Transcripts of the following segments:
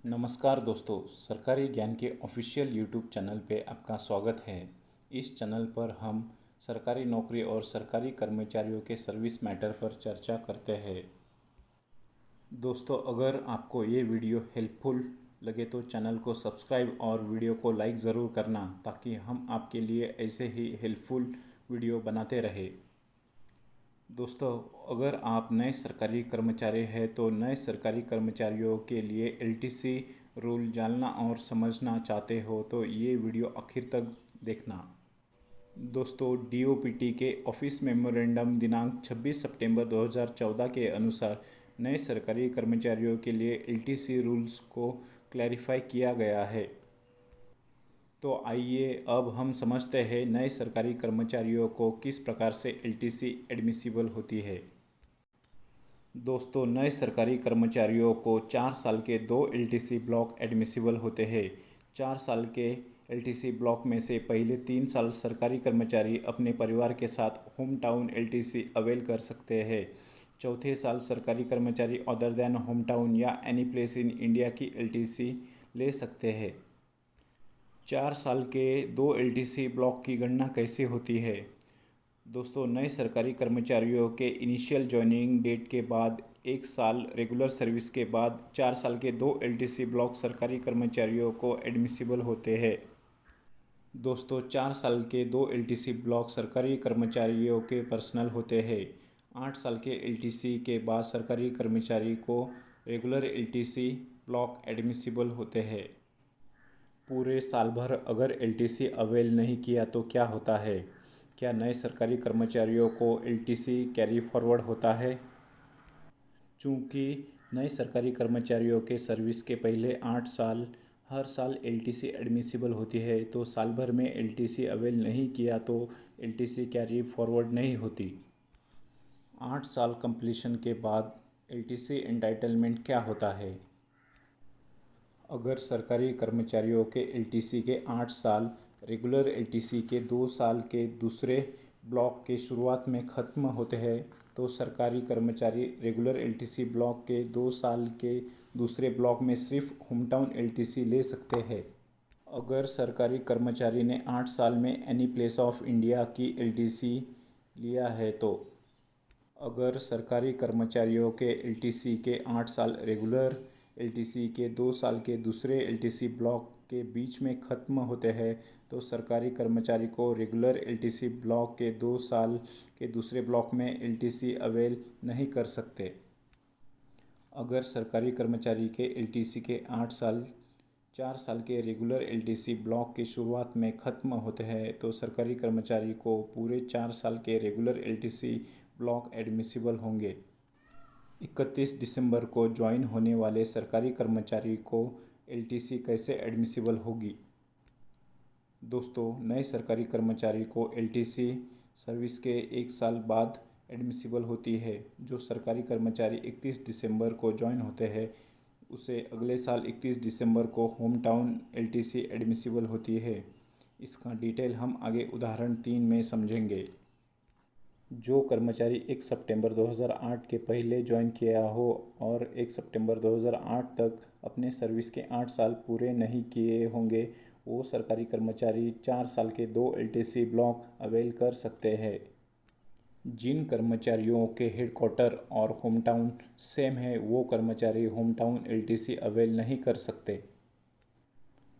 नमस्कार दोस्तों, सरकारी ज्ञान के ऑफिशियल यूट्यूब चैनल पे आपका स्वागत है। इस चैनल पर हम सरकारी नौकरी और सरकारी कर्मचारियों के सर्विस मैटर पर चर्चा करते हैं। दोस्तों, अगर आपको ये वीडियो हेल्पफुल लगे तो चैनल को सब्सक्राइब और वीडियो को लाइक ज़रूर करना, ताकि हम आपके लिए ऐसे ही हेल्पफुल वीडियो बनाते रहें। दोस्तों, अगर आप नए सरकारी कर्मचारी हैं तो नए सरकारी कर्मचारियों के लिए एलटीसी रूल जानना और समझना चाहते हो तो ये वीडियो आखिर तक देखना। दोस्तों, डीओपीटी के ऑफिस मेमोरेंडम दिनांक 26 सितंबर 2014 के अनुसार नए सरकारी कर्मचारियों के लिए एलटीसी रूल्स को क्लैरिफाई किया गया है। तो आइए अब हम समझते हैं नए सरकारी कर्मचारियों को किस प्रकार से एलटीसी एडमिसिबल होती है। दोस्तों, नए सरकारी कर्मचारियों को 4 साल के 2 एलटीसी ब्लॉक एडमिसिबल होते हैं। 4 साल के एलटीसी ब्लॉक में से पहले 3 साल सरकारी कर्मचारी अपने परिवार के साथ होम टाउन एलटीसी अवेल कर सकते हैं। चौथे साल सरकारी कर्मचारी अदर दैन होम टाउन या एनी प्लेस इन इंडिया की एलटीसी ले सकते हैं। 4 साल के 2 एलटीसी ब्लॉक की गणना कैसे होती है? दोस्तों, नए सरकारी कर्मचारियों के इनिशियल जॉइनिंग डेट के बाद 1 साल रेगुलर सर्विस के बाद 4 साल के 2 एलटीसी ब्लॉक सरकारी कर्मचारियों को एडमिसिबल होते हैं। दोस्तों, 4 साल के 2 एलटीसी ब्लॉक सरकारी कर्मचारियों के पर्सनल होते हैं। 8 साल के एलटीसी के बाद सरकारी कर्मचारी को रेगुलर एलटीसी ब्लॉक एडमिसिबल होते हैं। पूरे साल भर अगर एलटीसी अवेल नहीं किया तो क्या होता है? क्या नए सरकारी कर्मचारियों को एलटीसी कैरी फॉरवर्ड होता है? चूँकि नए सरकारी कर्मचारियों के सर्विस के पहले 8 साल हर साल एलटीसी एडमिसिबल होती है, तो साल भर में एलटीसी अवेल नहीं किया तो एलटीसी कैरी फॉरवर्ड नहीं होती। 8 साल कंप्लीशन के बाद एलटीसी एंटाइटलमेंट क्या होता है? अगर सरकारी कर्मचारियों के एलटीसी के 8 साल रेगुलर एलटीसी के 2 साल के दूसरे ब्लॉक के शुरुआत में ख़त्म होते हैं तो सरकारी कर्मचारी रेगुलर एलटीसी ब्लॉक के 2 साल के दूसरे ब्लॉक में सिर्फ होम टाउन एलटीसी ले सकते हैं। अगर सरकारी कर्मचारी ने 8 साल में एनी प्लेस ऑफ इंडिया की एलटीसी लिया है तो अगर सरकारी कर्मचारियों के एलटीसी के 8 साल रेगुलर एलटीसी के 2 साल के दूसरे एलटीसी ब्लॉक के बीच में ख़त्म होते हैं तो सरकारी कर्मचारी को रेगुलर एलटीसी ब्लॉक के 2 साल के दूसरे ब्लॉक में एलटीसी अवेल नहीं कर सकते। अगर सरकारी कर्मचारी के एलटीसी के 8 साल 4 साल के रेगुलर एलटीसी ब्लॉक की शुरुआत में ख़त्म होते हैं तो सरकारी कर्मचारी को पूरे 4 साल के रेगुलर एलटीसी ब्लॉक एडमिसिबल होंगे। 31 दिसंबर को ज्वाइन होने वाले सरकारी कर्मचारी को एलटीसी कैसे एडमिसिबल होगी? दोस्तों, नए सरकारी कर्मचारी को एलटीसी सर्विस के 1 साल बाद एडमिसिबल होती है। जो सरकारी कर्मचारी 31 दिसंबर को ज्वाइन होते हैं उसे अगले साल 31 दिसंबर को होम टाउन एलटीसी एडमिसिबल होती है। इसका डिटेल हम आगे उदाहरण 3 में समझेंगे। जो कर्मचारी 1 सितंबर 2008 के पहले ज्वाइन किया हो और 1 सितंबर 2008 तक अपने सर्विस के 8 साल पूरे नहीं किए होंगे, वो सरकारी कर्मचारी 4 साल के 2 एलटीसी ब्लॉक अवेल कर सकते हैं। जिन कर्मचारियों के हेडक्वार्टर और होम टाउन सेम है वो कर्मचारी होम टाउन एलटीसी अवेल नहीं कर सकते।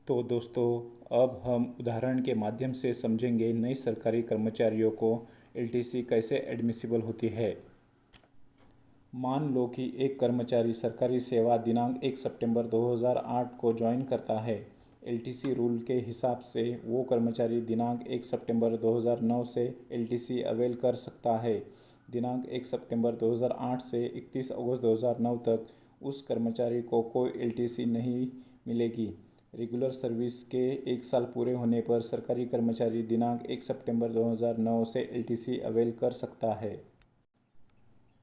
तो दोस्तों, अब हम उदाहरण के माध्यम से समझेंगे नई सरकारी कर्मचारियों को एलटीसी कैसे एडमिसिबल होती है। मान लो कि एक कर्मचारी सरकारी सेवा दिनांक 1 सितंबर 2008 को ज्वाइन करता है। एलटीसी रूल के हिसाब से वो कर्मचारी दिनांक 1 सितंबर 2009 से एलटीसी अवेल कर सकता है। दिनांक 1 सितंबर 2008 से 31 अगस्त 2009 तक उस कर्मचारी को कोई एलटीसी नहीं मिलेगी। रेगुलर सर्विस के 1 साल पूरे होने पर सरकारी कर्मचारी दिनांक 1 सितंबर 2009 से एलटीसी अवेल कर सकता है।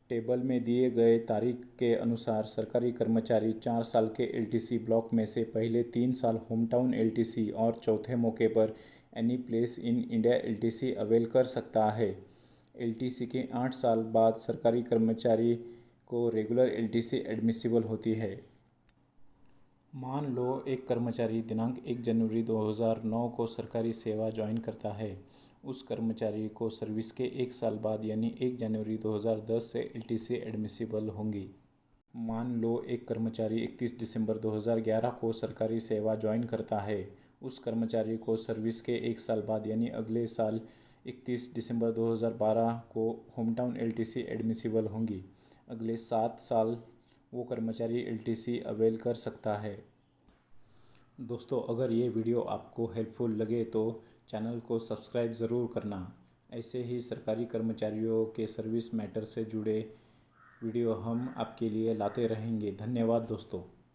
टेबल में दिए गए तारीख के अनुसार सरकारी कर्मचारी 4 साल के एलटीसी ब्लॉक में से पहले 3 साल होम टाउन एलटीसी और चौथे मौके पर any place in India LTC avail कर सकता है। एलटीसी के 8 साल बाद सरकारी कर्मचारी को रेगुलर एलटीसी एडमिसिबल होती है। मान लो एक कर्मचारी दिनांक 1 जनवरी 2009 को सरकारी सेवा ज्वाइन करता है। उस कर्मचारी को सर्विस के 1 साल बाद यानी 1 जनवरी 2010 से एलटीसी एडमिसिबल होंगी। मान लो एक कर्मचारी 31 दिसंबर 2011 को सरकारी सेवा ज्वाइन करता है। उस कर्मचारी को सर्विस के 1 साल बाद यानी अगले साल 31 दिसंबर 2012 को होमटाउन एलटीसी एडमिसिबल होंगी। अगले 7 साल वो कर्मचारी एलटीसी अवेल कर सकता है। दोस्तों, अगर ये वीडियो आपको हेल्पफुल लगे तो चैनल को सब्सक्राइब ज़रूर करना। ऐसे ही सरकारी कर्मचारियों के सर्विस मैटर से जुड़े वीडियो हम आपके लिए लाते रहेंगे। धन्यवाद दोस्तों।